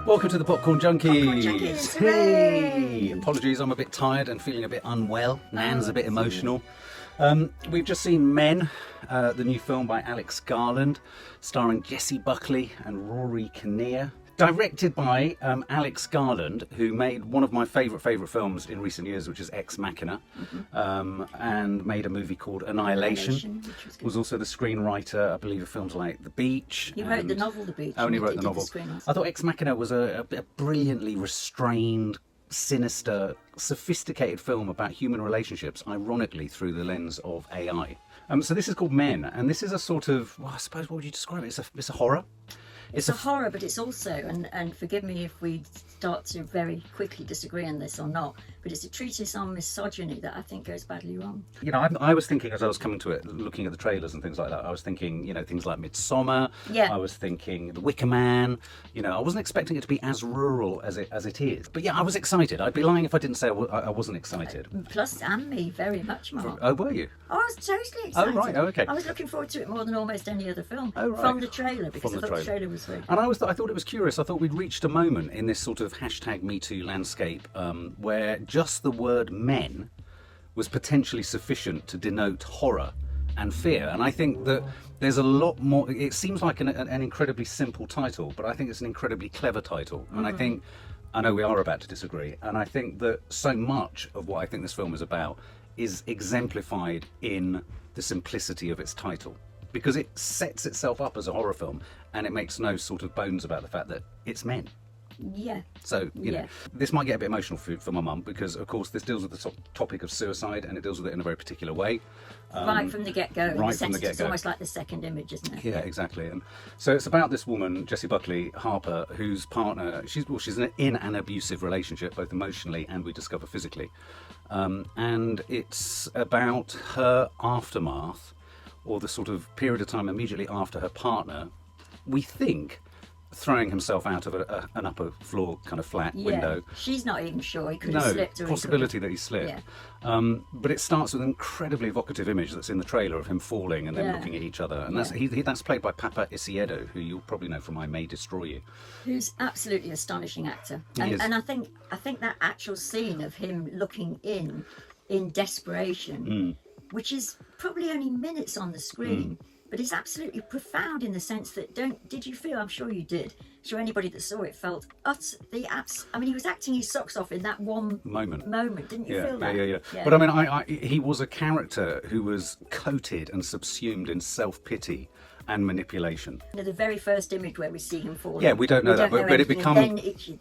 Welcome to the Popcorn Junkies. Hooray! Apologies, I'm a bit tired and feeling a bit unwell. Nan's a bit emotional. We've just seen Men, the new film by Alex Garland, starring Jessie, Buckley and Rory Kinnear. Directed by Alex Garland, who made one of my favourite films in recent years, which is Ex Machina, and made a movie called Annihilation. Was also the screenwriter, I believe, of films like The Beach. He wrote the novel The Beach. Only wrote the novel. I thought Ex Machina was a brilliantly restrained, sinister, sophisticated film about human relationships, ironically through the lens of AI. So this is called Men, and this is a sort of, well, I suppose, what would you describe it? It's a horror. It's a horror, but it's also, and forgive me if we start to very quickly disagree on this or not, but it's a treatise on misogyny that I think goes badly wrong. You know, I was thinking as I was coming to it, looking at the trailers and things like that, I was thinking, you know, things like Midsommar. Yeah. I was thinking The Wicker Man. You know, I wasn't expecting it to be as rural as it is. But yeah, I was excited. I'd be lying if I didn't say I wasn't excited. Plus, and me, very much, Mark. Oh, were you? I was totally excited. Oh, right. Oh, okay. I was looking forward to it more than almost any other film. Oh, right. From the trailer, because I thought the trailer was very good. And I thought it was curious. I thought we'd reached a moment in this sort of hashtag #MeToo landscape where just the word men was potentially sufficient to denote horror and fear. And I think that there's a lot more. It seems like an incredibly simple title, but I think it's an incredibly clever title. And I know we are about to disagree. And I think that so much of what I think this film is about is exemplified in the simplicity of its title. Because it sets itself up as a horror film and it makes no sort of bones about the fact that it's men. Yeah. So, you know, this might get a bit emotional for my mum because, of course, this deals with the topic of suicide and it deals with it in a very particular way. Right from the get-go. Right from the get-go. It's almost like the second image, isn't it? Yeah, exactly. And so it's about this woman, Jessie Buckley, Harper, whose partner, she's in an abusive relationship, both emotionally and we discover physically. And it's about her aftermath, or the sort of period of time immediately after her partner, we think, throwing himself out of an upper floor kind of flat window. She's not even sure. He could have slipped. No, possibility that he slipped. Yeah. But it starts with an incredibly evocative image that's in the trailer of him falling and then looking at each other. And that's played by Papa Isiedo, who you'll probably know from I May Destroy You. Who's absolutely astonishing actor. And I think that actual scene of him looking in desperation, which is probably only minutes on the screen, but it's absolutely profound in the sense that did you feel, I'm sure you did, sure anybody that saw it felt I mean, he was acting his socks off in that one moment, didn't you feel that? Yeah. But I mean, he was a character who was coated and subsumed in self-pity and manipulation. You know, the very first image where we see him falling. Yeah, we don't know that, but it becomes.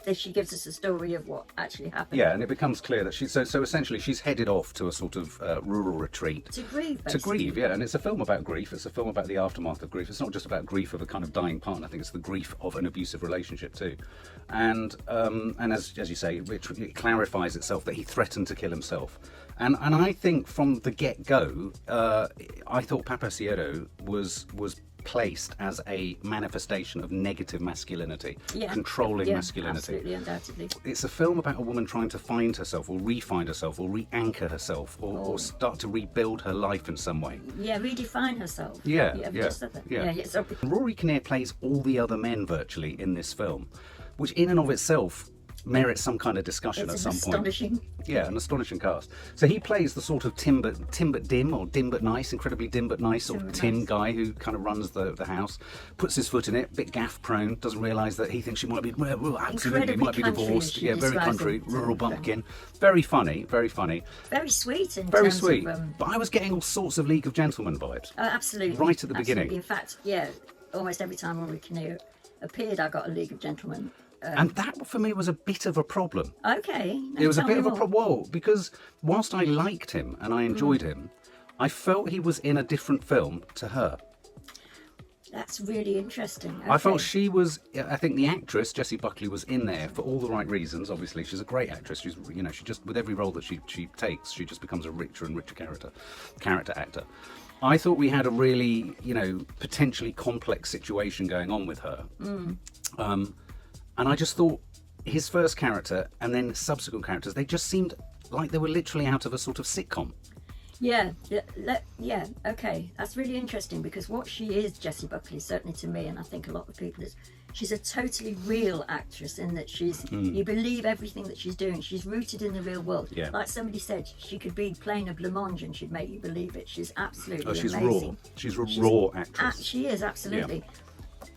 Then she gives us a story of what actually happened. Yeah, and it becomes clear that so essentially she's headed off to a sort of rural retreat. To grieve, basically. To grieve, yeah, and it's a film about grief. It's a film about the aftermath of grief. It's not just about grief of a kind of dying partner. I think it's the grief of an abusive relationship too. And as you say, it clarifies itself that he threatened to kill himself. And I think from the get-go, I thought Papa Isiedo was placed as a manifestation of negative masculinity, controlling masculinity. Absolutely, undoubtedly. It's a film about a woman trying to find herself, or re-find herself, or re-anchor herself, or start to rebuild her life in some way. Yeah, redefine herself. Yeah. Just said that. Yeah. Rory Kinnear plays all the other men virtually in this film, which in and of itself merits some kind of discussion at some point. Yeah, an astonishing cast. So he plays the sort of Tim but dim, or dim but nice, incredibly dim but nice, or Tim guy who kind of runs the house, puts his foot in it, bit gaff prone, doesn't realise that he thinks she might be, absolutely, might be divorced. Yeah, very country, rural bumpkin. Very funny, very funny. Very sweet very sweet. But I was getting all sorts of League of Gentlemen vibes. Absolutely. Right at the beginning. In fact, almost every time Rory Kinnear appeared, I got a League of Gentlemen. And that, for me, was a bit of a problem. Okay. It was a bit of a problem. Well, because whilst I liked him and I enjoyed him, I felt he was in a different film to her. That's really interesting. Okay. I felt she was. I think the actress Jessie Buckley was in there for all the right reasons. Obviously, she's a great actress. She just, with every role that she takes, she just becomes a richer and richer character actor. I thought we had a really, potentially complex situation going on with her. And I just thought his first character and then subsequent characters, they just seemed like they were literally out of a sort of sitcom. Yeah, okay. That's really interesting, because what she is, Jessie Buckley, certainly to me, and I think a lot of people, is she's a totally real actress, in that you believe everything that she's doing. She's rooted in the real world. Yeah. Like somebody said, she could be playing a blancmange and she'd make you believe it. She's absolutely she's amazing. raw. She's a raw actress. She is, absolutely.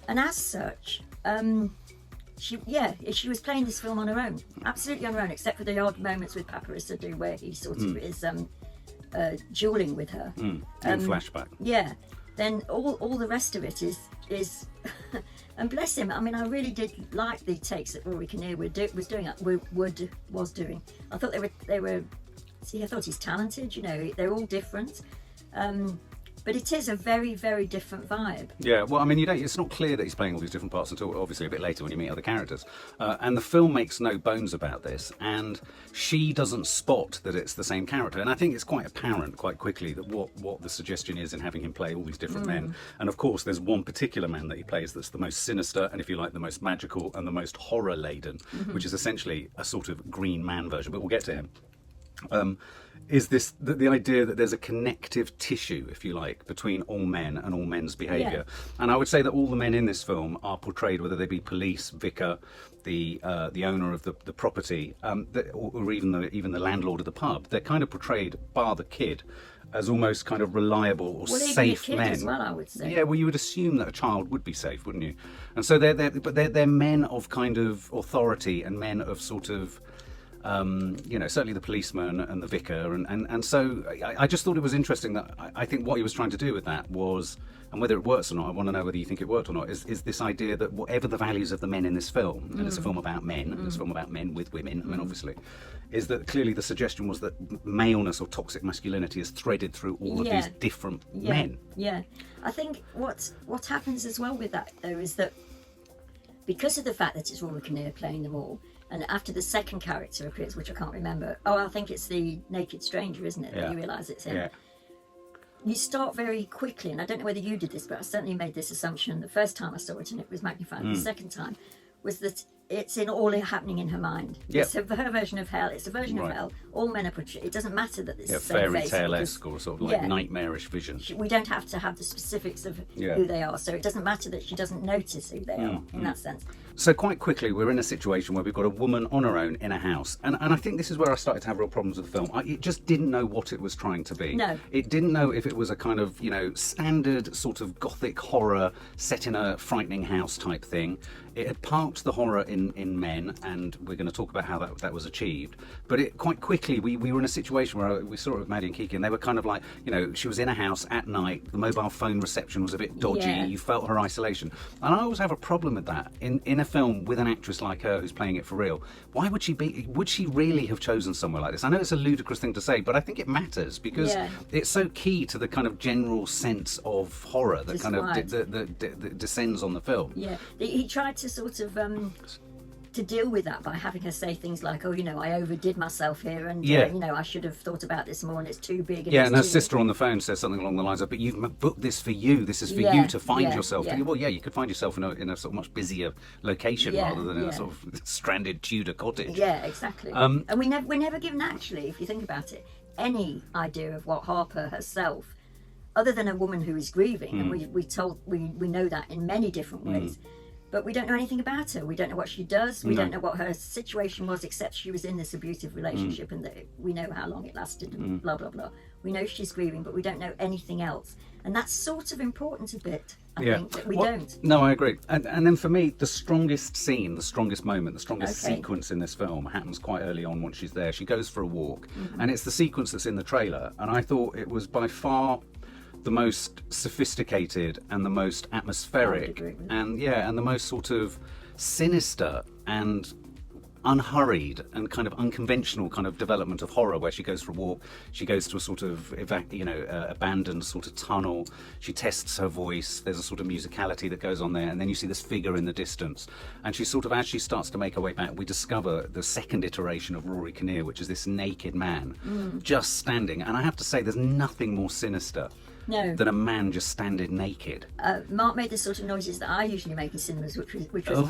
And as such, she was playing this film on her own, absolutely on her own, except for the odd moments with Paparizadu where he sort of is dueling with her in flashback. Yeah, then all the rest of it is and bless him. I mean, I really did like the takes that Rory Kinnear was doing. I thought they were. See, I thought he's talented. You know, they're all different. But it is a very, very different vibe. Yeah, well, I mean, it's not clear that he's playing all these different parts until obviously a bit later when you meet other characters. And the film makes no bones about this, and she doesn't spot that it's the same character. And I think it's quite apparent quite quickly that what the suggestion is in having him play all these different men. And of course, there's one particular man that he plays that's the most sinister, and if you like, the most magical and the most horror-laden, which is essentially a sort of Green Man version, but we'll get to him. Is this the idea that there's a connective tissue, if you like, between all men and all men's behaviour? And I would say that all the men in this film are portrayed, whether they be police, vicar, the owner of the property, or even the landlord of the pub. They're kind of portrayed, bar the kid, as almost kind of reliable or safe even a kid men. as well, I would say. Yeah, well, you would assume that a child would be safe, wouldn't you? And so they're men of kind of authority, and men of sort of. Certainly the policeman and the vicar, and so I just thought it was interesting that I think what he was trying to do with that was, and whether it works or not, I want to know whether you think it worked or not, is this idea that whatever the values of the men in this film, and it's a film about men, and it's a film about men with women, I mean, obviously, is that clearly the suggestion was that maleness or toxic masculinity is threaded through all of these different men. Yeah, I think what happens as well with that, though, is that because of the fact that it's Rory Kinnear playing them all, and after the second character appears, which I can't remember, I think it's the naked stranger, isn't it, that you realise it's him. You start very quickly, and I don't know whether you did this, but I certainly made this assumption the first time I saw it, and it was magnified the second time, was that it's all happening in her mind. It's her version of hell. It's a version of hell. All men are portrayed. It doesn't matter that this is fairy tale-esque or sort of like nightmarish vision. We don't have to have the specifics of who they are, so it doesn't matter that she doesn't notice who they are in that sense. So quite quickly, we're in a situation where we've got a woman on her own in a house. And I think this is where I started to have real problems with the film. It just didn't know what it was trying to be. No. It didn't know if it was a kind of, standard sort of gothic horror set in a frightening house type thing. It had parked the horror in men, and we're going to talk about how that was achieved. But it quite quickly, we were in a situation where we saw it with Maddie and Kiki, and they were kind of like, she was in a house at night, the mobile phone reception was a bit dodgy, you felt her isolation. And I always have a problem with that. In a film with an actress like her who's playing it for real, why would she really have chosen somewhere like this? I know it's a ludicrous thing to say, but I think it matters, because it's so key to the kind of general sense of horror that kind of that descends on the film. Yeah, he tried to sort of to deal with that by having her say things like, I overdid myself here, and I should have thought about this more, and it's too big. And her sister on the phone says something along the lines of, but you've booked this for you. This is for you to find yourself. Yeah. Well, you could find yourself in a sort of much busier location rather than in a sort of stranded Tudor cottage. Yeah, exactly. And we're never given, actually, if you think about it, any idea of what Harper herself, other than a woman who is grieving, and we know that in many different ways. But we don't know anything about her. We don't know what she does. We don't know what her situation was, except she was in this abusive relationship, and that we know how long it lasted, and blah, blah, blah. We know she's grieving, but we don't know anything else. And that's sort of important a bit, I think, that we don't. No, I agree. And then for me, the strongest scene, the strongest moment, the strongest sequence in this film happens quite early on once she's there. She goes for a walk, and it's the sequence that's in the trailer. And I thought it was by far the most sophisticated and the most atmospheric and the most sort of sinister and unhurried and kind of unconventional kind of development of horror, where she goes for a walk, she goes to a sort of abandoned sort of tunnel, she tests her voice, there's a sort of musicality that goes on there, and then you see this figure in the distance, and she sort of, as she starts to make her way back, we discover the second iteration of Rory Kinnear, which is this naked man just standing. And I have to say, there's nothing more sinister than a man just standing naked. Mark made the sort of noises that I usually make in cinemas, which was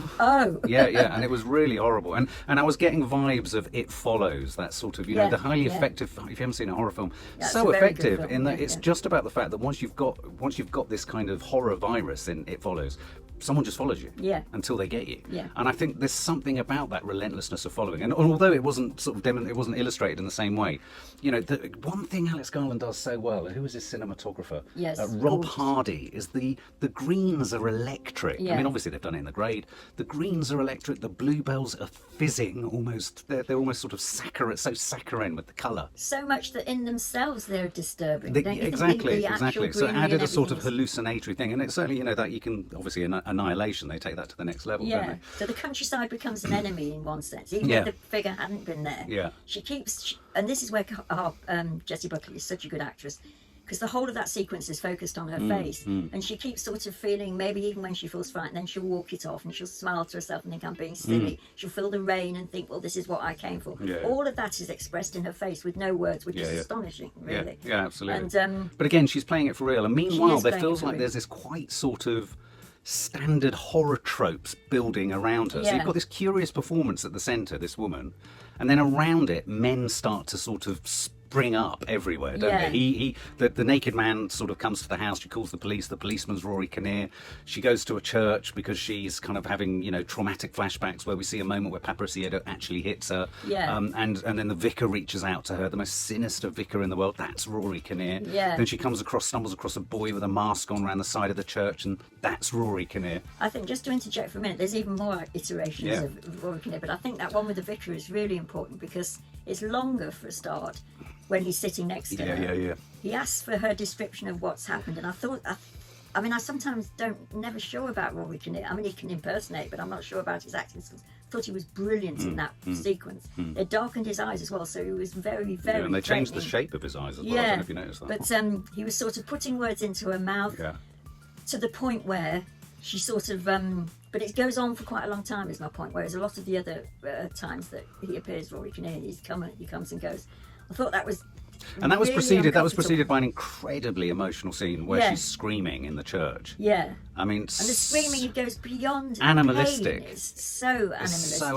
yeah, and it was really horrible. And I was getting vibes of It Follows, that sort of, the highly effective. If you haven't seen a horror film, so effective film, in that it's just about the fact that once you've got this kind of horror virus in It Follows, someone just follows you until they get you. And I think there's something about that relentlessness of following. And although it wasn't it wasn't illustrated in the same way, the one thing Alex Garland does so well, who is his cinematographer? Yes, Rob Hardy, is the greens are electric. I mean, obviously they've done it in the grade. The greens are electric. The bluebells are fizzing almost. They're almost sort of saccharine with the colour. So much that in themselves they're disturbing. Exactly. So it added a sort of hallucinatory thing, and it's certainly that you can obviously Annihilation, they take that to the next level, don't they? So the countryside becomes an enemy in one sense, even if the figure hadn't been there. She keeps, and this is where Jessie Buckley is such a good actress, because the whole of that sequence is focused on her face, and she keeps sort of feeling, maybe even when she feels frightened, then she'll walk it off and she'll smile to herself and think, I'm being silly. She'll feel the rain and think, well, this is what I came for. All of that is expressed in her face with no words, which is astonishing, really. Yeah, absolutely. And, but again, she's playing it for real, and meanwhile there feels like there's this quite sort of standard horror tropes building around her. So you've got this curious performance at the centre, this woman, and then around it men start to sort of spring up everywhere, don't they? The naked man sort of comes to the house. She calls the police. The policeman's Rory Kinnear. She goes to a church because she's kind of having traumatic flashbacks, where we see a moment where Paparazzi actually hits her. And then the vicar reaches out to her, the most sinister vicar in the world. That's Rory Kinnear. Then she stumbles across a boy with a mask on around the side of the church, and that's Rory Kinnear. I think, just to interject for a minute, there's even more iterations of Rory Kinnear, but I think that one with the vicar is really important because it's longer for a start. When he's sitting next to her, he asks for her description of what's happened, and I sometimes never sure about Rory Kinnear. I mean, he can impersonate, but I'm not sure about his acting skills. I thought he was brilliant in that sequence. They darkened his eyes as well, so he was very, very. And they changed the shape of his eyes as well. I don't know if you noticed that. But he was sort of putting words into her mouth to the point where she sort of. But it goes on for quite a long time, is my point. Whereas a lot of the other times that he appears, Rory Kinnear, he comes and goes. I thought that was. And that was preceded. That was preceded by an incredibly emotional scene where she's screaming in the church. I mean, and the screaming, it goes beyond animalistic. It's so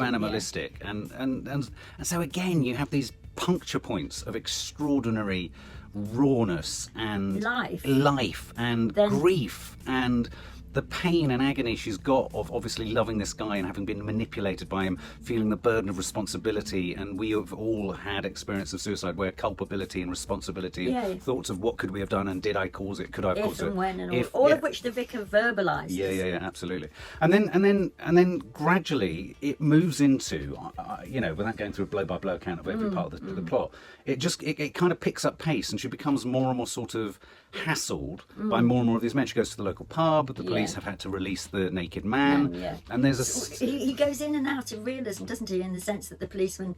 animalistic. And so again, you have these puncture points of extraordinary rawness and life and grief and the pain and agony she's got of obviously loving this guy and having been manipulated by him, feeling the burden of responsibility. And we have all had experience of suicide where culpability and responsibility, thoughts of what could we have done and did I cause it, could I have caused it, when and all of which the vicar verbalises. Yeah, absolutely. And then gradually it moves into, without going through a blow by blow account of every part of the plot, it kind of picks up pace, and she becomes more and more sort of hassled by more and more of these men. She goes to the local pub. The police have had to release the naked man, and there's he goes in and out of realism, doesn't he? In the sense that the policeman,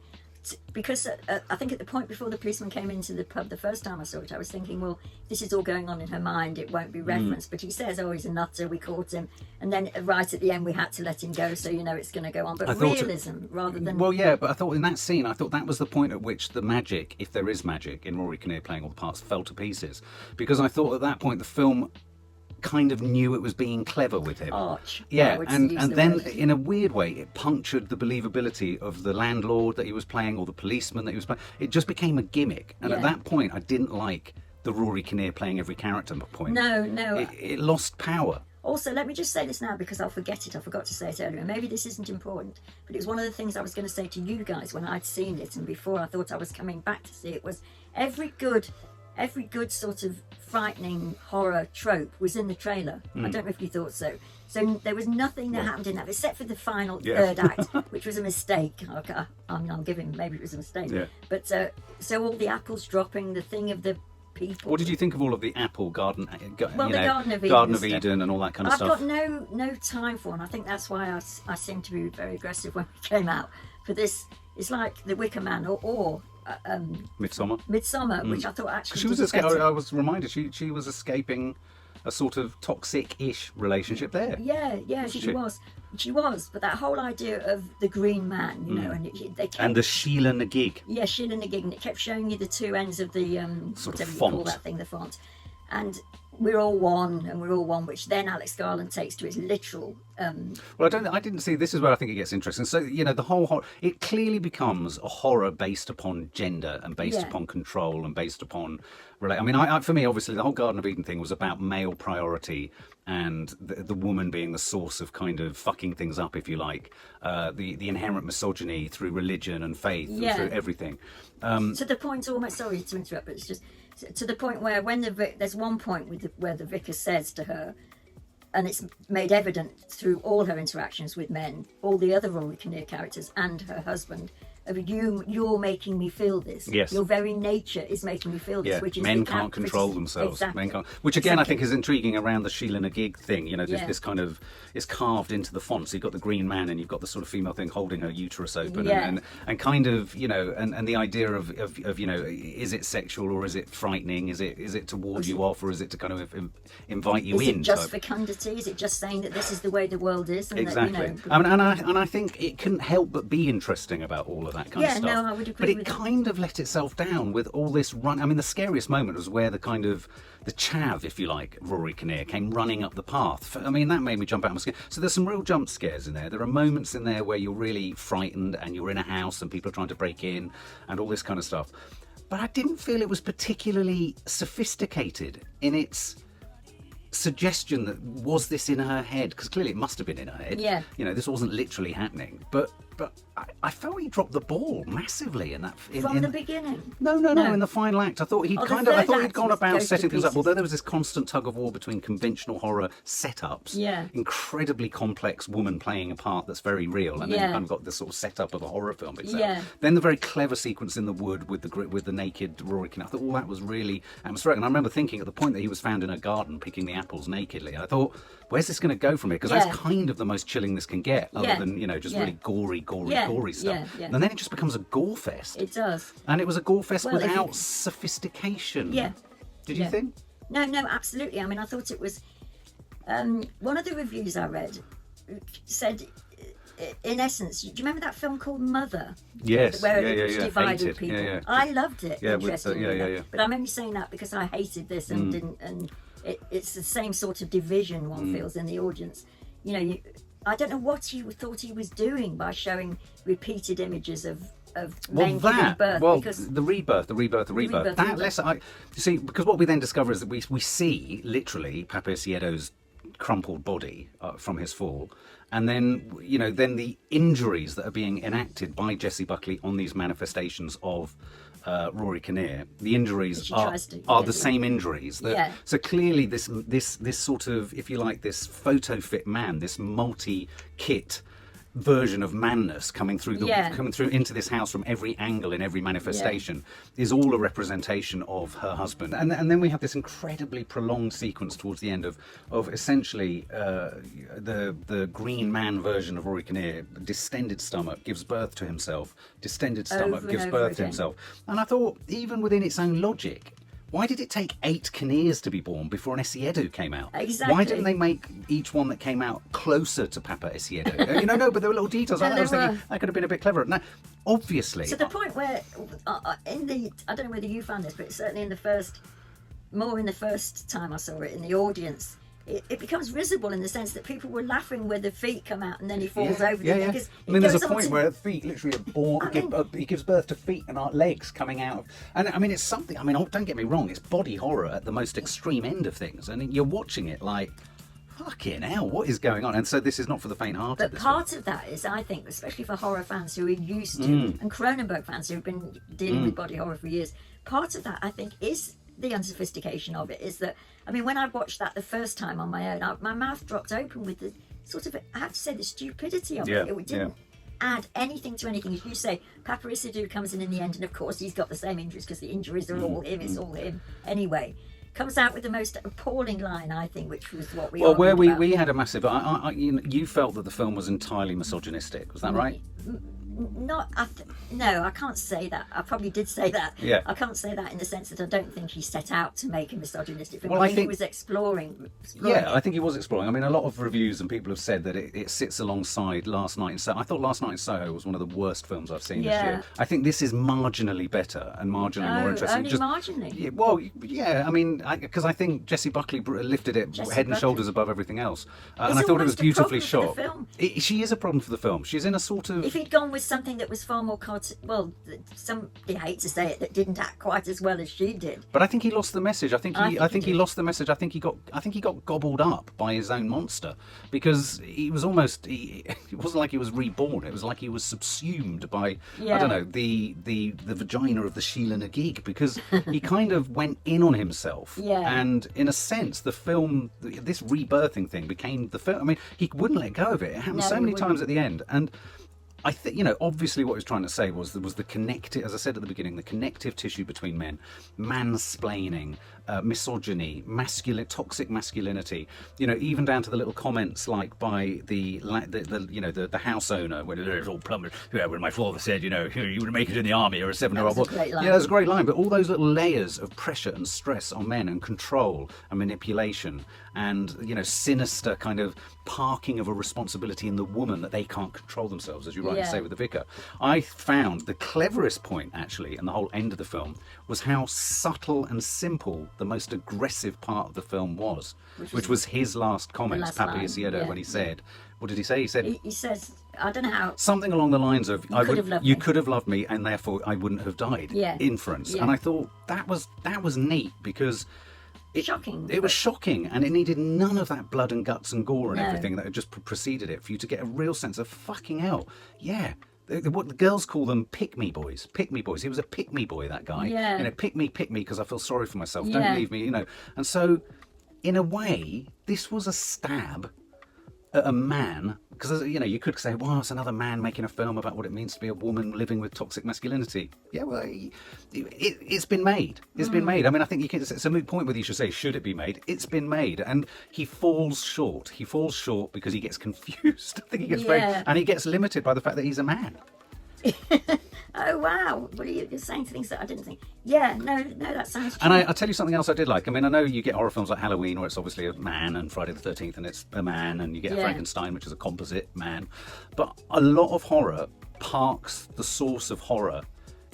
because I think at the point before the policeman came into the pub the first time I saw it, I was thinking, well, this is all going on in her mind, it won't be referenced. But he says, oh, he's a nutter, we caught him, and then right at the end we had to let him go, so it's going to go on. But realism rather than... Well, yeah, but I thought in that scene, that was the point at which the magic, if there is magic in Rory Kinnear playing all the parts, fell to pieces. Because I thought at that point the film kind of knew it was being clever with him. Arch. And then in a weird way it punctured the believability of the landlord that he was playing or the policeman that he was playing. It just became a gimmick, and at that point I didn't like the Rory Kinnear playing every character point. No. It lost power. Also, let me just say this now because I'll forget it. I forgot to say it earlier. Maybe this isn't important, but it was one of the things I was going to say to you guys when I'd seen it and before I thought I was coming back to see it, was every good sort of frightening horror trope was in the trailer. I don't know if you thought so. So there was nothing that happened in that, except for the final third act, which was a mistake. I'm giving, maybe it was a mistake. But so all the apples dropping, the thing of the people. What did you think of all of the apple garden? The Garden of Eden and all that kind of stuff? I've got no time for, and I think that's why I seemed to be very aggressive when we came out for this. It's like The Wicker Man or Midsommar, which I thought actually she was I was reminded she was escaping a sort of toxic-ish relationship there. She was, but that whole idea of the Green Man, and the Sheila Nagig. Sheila Nagig, and it kept showing you the two ends of the sort whatever of you font. call that thing, the font. and we're all one, and we're all one, which then Alex Garland takes to its literal. Well, I didn't see. This is where I think it gets interesting. So, you know, the whole horror, it clearly becomes a horror based upon gender and based upon control and based upon. I mean, for me, obviously, the whole Garden of Eden thing was about male priority and the woman being the source of kind of fucking things up, if you like. The inherent misogyny through religion and faith and through everything. To the point, almost. Sorry to interrupt, but it's just to the point where when there's one point where the vicar says to her, and it's made evident through all her interactions with men, all the other Rory Kinnear characters and her husband, of you're making me feel this. Yes. Your very nature is making me feel this. Yeah. Which is men can't control themselves. Exactly. Men can't, which again I think is intriguing around the Sheila na gig thing. You know, this kind of is carved into the font. So you've got the green man and you've got the sort of female thing holding her uterus open and kind of, you know, and the idea of you know, is it sexual or is it frightening? Is it to ward you off or is it to kind of invite you in? Is it just fecundity? Is it just saying that this is the way the world is? And exactly. That, you know, and I think it couldn't help but be interesting about all of that kind of stuff. No, I would agree but it with kind of let itself down with all this run. I mean, the scariest moment was where the kind of the chav, if you like, Rory Kinnear came running up the path. I mean, that made me jump out of my skin. So there's some real jump scares in there. There are moments in there where you're really frightened and you're in a house and people are trying to break in and all this kind of stuff. But I didn't feel it was particularly sophisticated in its suggestion that was this in her head, because clearly it must have been in her head. Yeah. You know, this wasn't literally happening. But I felt he dropped the ball massively in that. From the beginning. No. In the final act, I thought he'd gone about setting things up. Although there was this constant tug of war between conventional horror setups, incredibly complex woman playing a part that's very real, and then you kind of got this sort of setup of a horror film itself. Yeah. Then the very clever sequence in the wood with the naked Rory Kinnear. I thought all that was really atmospheric. And I remember thinking at the point that he was found in a garden picking the apples nakedly, I thought, where's this going to go from here? Because that's kind of the most chilling this can get, other than, you know, just really gory stuff. And then it just becomes a gore fest. It does. And it was a gore fest without sophistication. Yeah. Did you think? No, absolutely. I mean, I thought it was... one of the reviews I read said, in essence, do you remember that film called Mother? Yes. Where it divided people. Yeah. I loved it, interestingly. Yeah. But I'm only saying that because I hated this and didn't... And it's the same sort of division one feels in the audience. You know, I don't know what he thought he was doing by showing repeated images of men giving birth. Because the rebirth. You see, because what we then discover is that we see literally Papa Isiedo's crumpled body from his fall, and then the injuries that are being enacted by Jessie Buckley on these manifestations of Rory Kinnear. The injuries are the same injuries. So clearly this sort of, if you like, this photo fit man, this multi-kit version of manness coming through into this house from every angle in every manifestation is all a representation of her husband. And then we have this incredibly prolonged sequence towards the end of essentially the green man version of Rory Kinnear, distended stomach, gives birth to himself, distended stomach, gives birth to himself. And I thought, even within its own logic, why did it take 8 Kinnears to be born before an Isiedo came out? Exactly. Why didn't they make each one that came out closer to Papa Isiedo? No, but there were little details. I was thinking that could have been a bit cleverer. Now, obviously... To the point where, I don't know whether you found this, but certainly in the first time I saw it in the audience, it becomes risible in the sense that people were laughing where the feet come out and then he falls over. I mean, there's a point where feet literally are born. He gives birth to feet and legs coming out. And I mean, it's something. I mean, don't get me wrong. It's body horror at the most extreme end of things, and you're watching it like, fucking hell, what is going on? And so this is not for the faint-hearted. But part of that is, I think, especially for horror fans who are used to, and Cronenberg fans who've been dealing with body horror for years, part of that, I think, is the unsophistication of it. Is that, I mean, when I watched that the first time on my own, my mouth dropped open with the sort of, I have to say, the stupidity of it. It didn't add anything to anything. As you say, Papa Isiedo comes in the end, and of course he's got the same injuries because the injuries are all him. It's all him anyway. Comes out with the most appalling line, I think, which was what we. Well, where we had a massive. You felt that the film was entirely misogynistic. Was that right? No, I can't say that. I probably did say that. Yeah. I can't say that in the sense that I don't think he set out to make a misogynistic film. Well, I think he was exploring Yeah, it. I think he was exploring. I mean, a lot of reviews and people have said that it sits alongside Last Night in Soho. I thought Last Night in Soho was one of the worst films I've seen this year. I think this is marginally better and marginally more interesting. Only marginally? Yeah, well, yeah, I mean, because I think Jessie Buckley lifted it head and shoulders above everything else. And I thought it was beautifully shot. She is a problem for the film. She's in a sort of... If he'd gone with something that was far more somebody hates to say it, that didn't act quite as well as she did. But I think he lost the message. I think he lost the message. I think he got gobbled up by his own monster, because he was almost it wasn't like he was reborn. It was like he was subsumed by I don't know, the vagina of the Sheila Nagig, because he kind of went in on himself. And in a sense, the film, this rebirthing thing, became the film. I mean, he wouldn't let go of it. It happened so many times at the end. And I think, you know, obviously what he was trying to say was there was the connective, as I said at the beginning, the connective tissue between men, mansplaining, misogyny, toxic masculinity, you know, even down to the little comments like by the house owner when it's all plumber, when my father said, you know, you would make it in the army or a 7-year-old boy. Yeah, that's a great line. But all those little layers of pressure and stress on men, and control and manipulation, and, you know, sinister kind of parking of a responsibility in the woman that they can't control themselves, as you rightly say with the vicar. I found the cleverest point, actually, in the whole end of the film was how subtle and simple the most aggressive part of the film was, which was his last comments, Papi Isiedo, when he said, what did he say? He says, I don't know how, something along the lines of, you could have loved me and therefore I wouldn't have died. Inference. And I thought that was neat, because it was shocking, and it needed none of that blood and guts and gore and everything that had just preceded it, for you to get a real sense of fucking hell. Yeah. What the girls call them, pick-me boys. Pick-me boys. He was a pick-me boy, that guy. You know, pick me, because I feel sorry for myself. Don't leave me, you know. And so, in a way, this was a stab at a man, because, you know, you could say, well, it's another man making a film about what it means to be a woman living with toxic masculinity. Yeah, well, it's been made. It's been made. I mean, I think it's a moot point whether you should say, should it be made? It's been made. And he falls short. He falls short because he gets confused. I think he gets and he gets limited by the fact that he's a man. Oh wow! Well, you're saying things that I didn't think. Yeah, no, that sounds true. And I'll tell you something else I did like. I mean, I know you get horror films like Halloween, where it's obviously a man, and Friday the 13th, and it's a man, and you get Frankenstein, which is a composite man. But a lot of horror parks the source of horror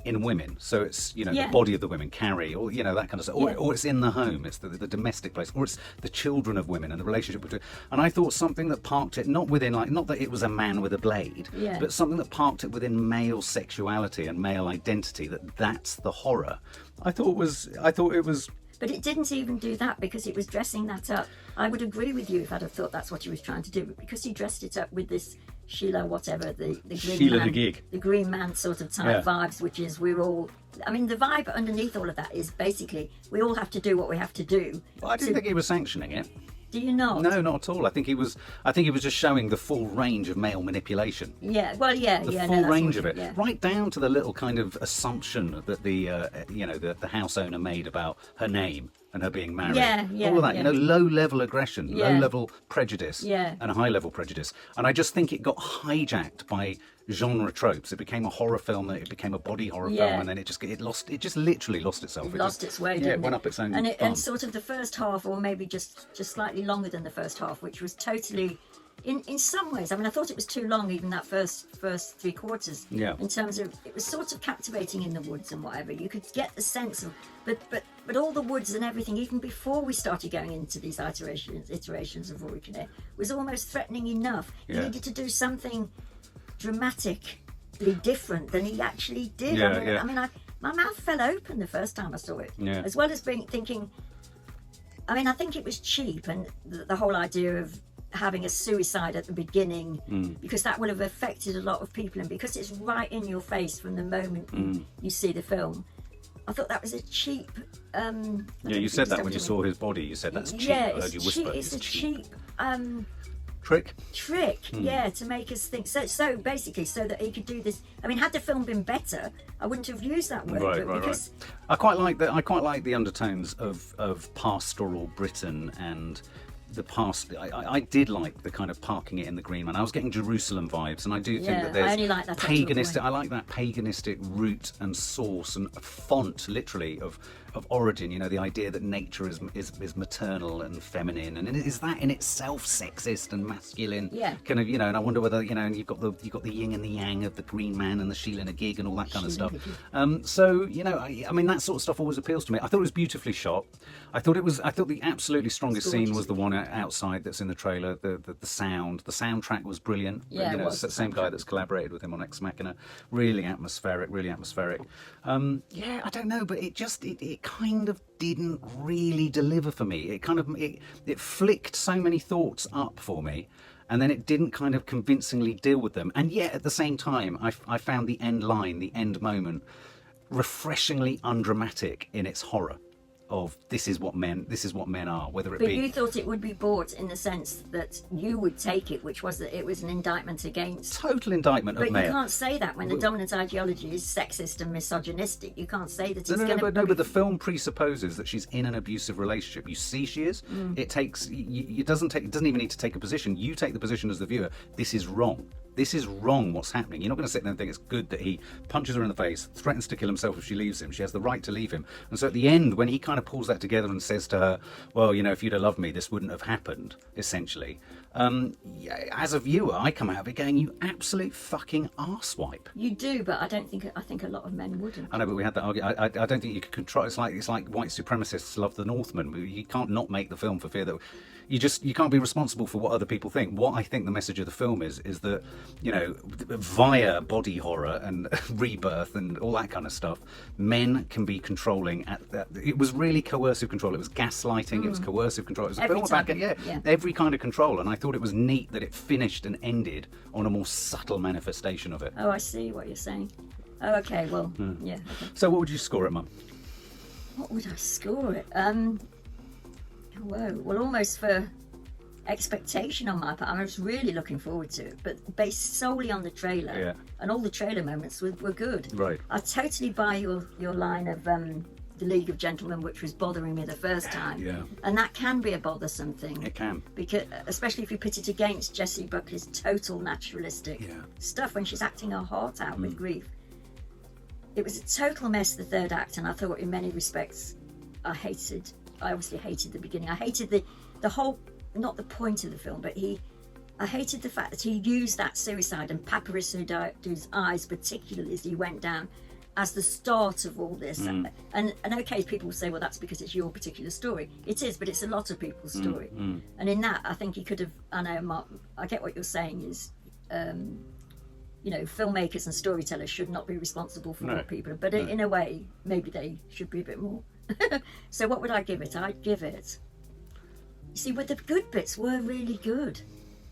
in women. So it's, you know, the body of the women, Carrie, or, you know, that kind of stuff. Or it's in the home, it's the domestic place, or it's the children of women and the relationship between. And I thought something that parked it not within, like, not that it was a man with a blade, but something that parked it within male sexuality and male identity, that's the horror. I thought it was. But it didn't even do that, because it was dressing that up. I would agree with you if I'd have thought that's what he was trying to do, but because he dressed it up with this Sheila, whatever, the green man sort of type vibes, which is we're all. I mean, the vibe underneath all of that is basically we all have to do what we have to do. Well, I didn't think he was sanctioning it. Do you not? No, not at all. I think he was just showing the full range of male manipulation. Yeah, well, the full range of it, right down to the little kind of assumption that the house owner made about her name and her being married. All of that, you know, low-level aggression, low-level prejudice, and high-level prejudice. And I just think it got hijacked by genre tropes. It became a horror film, it became a body horror film, and then it just literally lost itself. It lost its way, didn't it went up its own and sort of the first half, or maybe just slightly longer than the first half, which was totally, in some ways, I mean, I thought it was too long, even that first 3 quarters. In terms of, it was sort of captivating in the woods and whatever. You could get the sense of, but all the woods and everything, even before we started going into these iterations of Rory Kinnear, was almost threatening enough. He needed to do something dramatically different than he actually did. I mean, my mouth fell open the first time I saw it. As well as thinking, I mean, I think it was cheap, and the whole idea of having a suicide at the beginning, because that would have affected a lot of people, and because it's right in your face from the moment you see the film. I thought that was a cheap. You said that when you saw his body. You said that's cheap. I heard you whisper. It's a cheap. Trick, to make us think. So basically, so that he could do this. I mean, had the film been better, I wouldn't have used that word. Right. I quite like the undertones of pastoral Britain and the past. I did like the kind of parking it in the Green Man. I was getting Jerusalem vibes, and I do think that there's I only like that paganistic. I like that paganistic root and source and font, literally, of origin. You know, the idea that nature is maternal and feminine, and is that in itself sexist and masculine? Yeah. Kind of, you know. And I wonder whether, you know, and you've got the yin and the yang of the Green Man and the Sheila Gig and all that kind of stuff. So, you know, I mean, that sort of stuff always appeals to me. I thought it was beautifully shot. I thought the absolutely strongest scene was the one outside that's in the trailer. The soundtrack was brilliant. Yeah, you know, it was it's the same guy that's collaborated with him on Ex Machina. Really atmospheric. Yeah, I don't know, but it kind of didn't really deliver for me. It flicked so many thoughts up for me, and then it didn't kind of convincingly deal with them. And yet at the same time, I found the end line, the end moment, refreshingly undramatic in its horror of this is what men are, whether it but be. you thought it would be bought in the sense that you would take it, which was that it was an indictment against. Total indictment of But men. you can't say that when the dominant ideology is sexist and misogynistic. You can't say that it's going to. No, but the film presupposes that she's in an abusive relationship. You see, she is. It takes. It doesn't even need to take a position. You take the position as the viewer. This is wrong. This is wrong, what's happening. You're not going to sit there and think it's good that he punches her in the face, threatens to kill himself if she leaves him. She has the right to leave him. And so at the end, when he kind of pulls that together and says to her, well, you know, if you'd have loved me, this wouldn't have happened, essentially. As a viewer, I come out of it going, you absolute fucking arsewipe. You do, but I think a lot of men wouldn't. I know, but we had that argument. I don't think you can control. It's like white supremacists love the Northman. You can't not make the film for fear that you can't be responsible for what other people think. What I think the message of the film is that, you know, via body horror and rebirth and all that kind of stuff, men can be controlling. It was really coercive control. It was gaslighting. It was coercive control. It was a film about every kind of control. And I thought it was neat that it finished and ended on a more subtle manifestation of it. Oh, I see what you're saying. Oh, okay. Well, yeah. Okay. So, what would you score it, Mum? What would I score it? Whoa. Well, almost for expectation on my part. I was really looking forward to it, but based solely on the trailer, and all the trailer moments were good. Right. I totally buy your line of the League of Gentlemen, which was bothering me the first time. Yeah. And that can be a bothersome thing. It can. Because, especially if you put it against Jessie Buckley's total naturalistic stuff when she's acting her heart out with grief. It was a total mess, the third act, and I thought in many respects I obviously hated the beginning. I hated the whole, not the point of the film, but I hated the fact that he used that suicide and Papyrus Hudu's eyes particularly as he went down as the start of all this. And okay, people will say, well, that's because it's your particular story. It is, but it's a lot of people's story. And in that, I think he could have, I know, Mark, I get what you're saying is, you know, filmmakers and storytellers should not be responsible for what people, but in a way, maybe they should be a bit more. So what would I give it? I'd give it, you see, but the good bits were really good.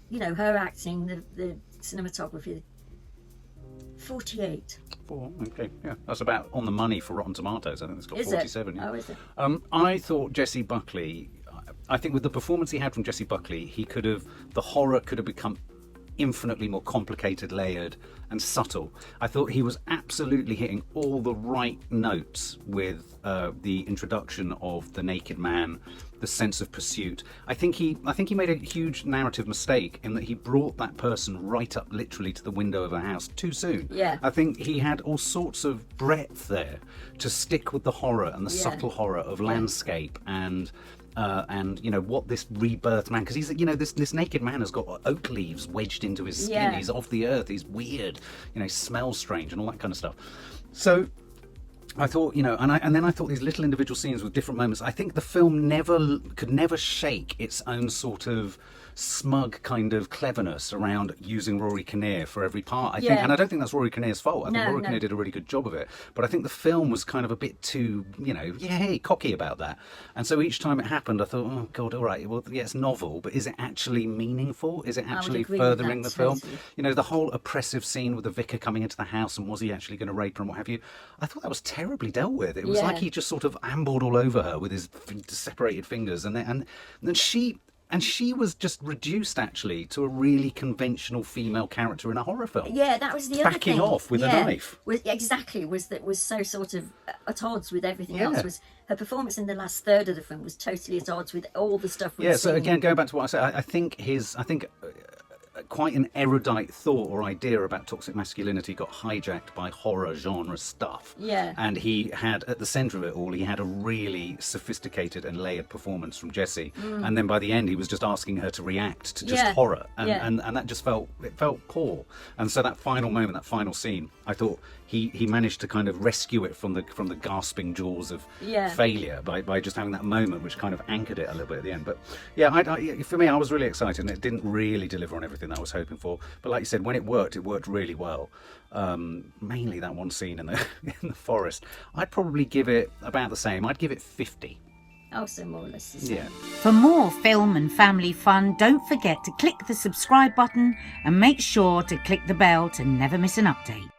You know, her acting, the cinematography, 48. Okay, yeah, that's about on the money for Rotten Tomatoes. I think it's got 47. Oh, is it? I thought Jessie Buckley. I think with the performance he had from Jessie Buckley, the horror could have become infinitely more complicated, layered, and subtle. I thought he was absolutely hitting all the right notes with the introduction of the naked man, the sense of pursuit. I think he made a huge narrative mistake in that he brought that person right up literally to the window of a house too soon. Yeah. I think he had all sorts of breadth there to stick with the horror and the subtle horror of landscape and you know what this rebirth man, because he's, you know, this naked man has got oak leaves wedged into his skin. He's off the earth. He's weird. You know, smells strange and all that kind of stuff. So I thought, you know, and then I thought these little individual scenes with different moments. I think the film could never shake its own sort of smug kind of cleverness around using Rory Kinnear for every part. I think, and I don't think that's Rory Kinnear's fault. I think Rory Kinnear did a really good job of it. But I think the film was kind of a bit too, you know, cocky about that. And so each time it happened, I thought, oh God, all right, well, yeah, it's novel, but is it actually meaningful? Is it actually furthering the film? Totally. You know, the whole oppressive scene with the vicar coming into the house and was he actually going to rape her and what have you? I thought that was terribly dealt with. It was like he just sort of ambled all over her with his separated fingers, and then she. And she was just reduced, actually, to a really conventional female character in a horror film. Yeah, that was the other thing. Backing off with a knife. Was so sort of at odds with everything else. Was her performance in the last third of the film was totally at odds with all the stuff we've seen. So again, going back to what I said, I think quite an erudite thought or idea about toxic masculinity got hijacked by horror genre stuff. Yeah. And he had, at the centre of it all, he had a really sophisticated and layered performance from Jessie. And then by the end, he was just asking her to react to just horror. And that just felt poor. And so that final moment, that final scene, I thought he managed to kind of rescue it from the gasping jaws of failure by just having that moment, which kind of anchored it a little bit at the end. But for me, I was really excited, and it didn't really deliver on everything that I was hoping for. But like you said, when it worked really well. Mainly that one scene in the forest. I'd probably give it about the same. I'd give it 50. Oh, so more or less the same. Yeah. For more film and family fun, don't forget to click the subscribe button and make sure to click the bell to never miss an update.